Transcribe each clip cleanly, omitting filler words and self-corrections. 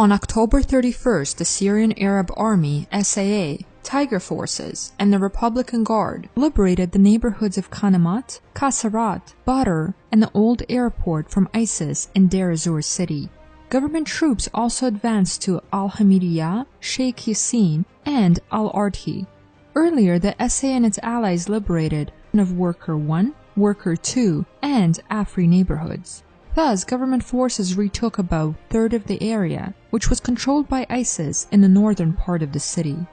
On October 31st, the Syrian Arab Army, SAA, Tiger Forces, and the Republican Guard liberated the neighborhoods of Kanamat, Kasarat, Badr, and the old airport from ISIS in Deir Ezzor city. Government troops also advanced to Al-Hamidiyah, Sheikh Yassin, and Al-Arti. Earlier, the SA and its allies liberated of Worker 1, Worker 2, and Afri neighborhoods. Thus, government forces retook about a third of the area, which was controlled by ISIS in the northern part of the city.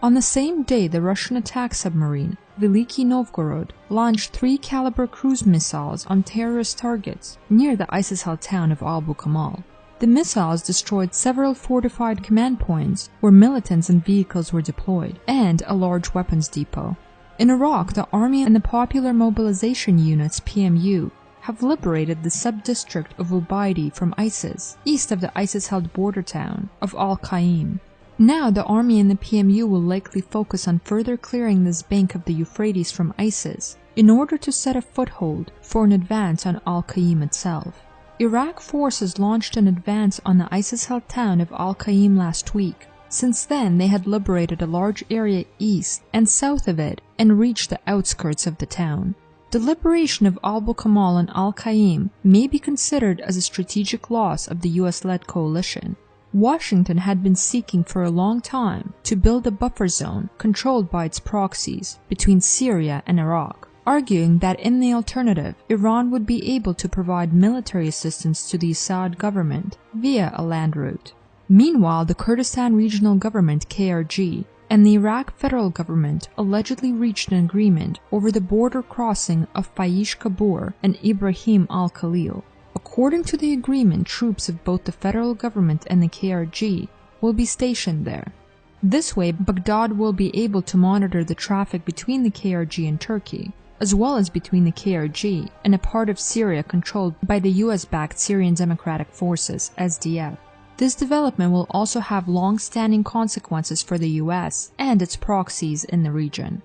On the same day, the Russian attack submarine, Veliki Novgorod, launched 3-caliber cruise missiles on terrorist targets near the ISIS-held town of Abu Kamal. The missiles destroyed several fortified command points where militants and vehicles were deployed, and a large weapons depot. In Iraq, the Army and the Popular Mobilization Units (PMU) have liberated the sub-district of Ubaidi from ISIS, east of the ISIS-held border town of Al-Qaim. Now the Army and the PMU will likely focus on further clearing this bank of the Euphrates from ISIS in order to set a foothold for an advance on Al-Qaim itself. Iraq forces launched an advance on the ISIS-held town of Al-Qaim last week. Since then, they had liberated a large area east and south of it and reached the outskirts of the town. The liberation of Abu Kamal and Al-Qaim may be considered as a strategic loss of the US-led coalition. Washington had been seeking for a long time to build a buffer zone controlled by its proxies between Syria and Iraq, arguing that in the alternative, Iran would be able to provide military assistance to the Assad government via a land route. Meanwhile, the Kurdistan Regional Government (KRG) and the Iraq federal government allegedly reached an agreement over the border crossing of Faish Kabur and Ibrahim al-Khalil. According to the agreement, troops of both the federal government and the KRG will be stationed there. This way, Baghdad will be able to monitor the traffic between the KRG and Turkey, as well as between the KRG and a part of Syria controlled by the US-backed Syrian Democratic Forces (SDF). This development will also have long-standing consequences for the US and its proxies in the region.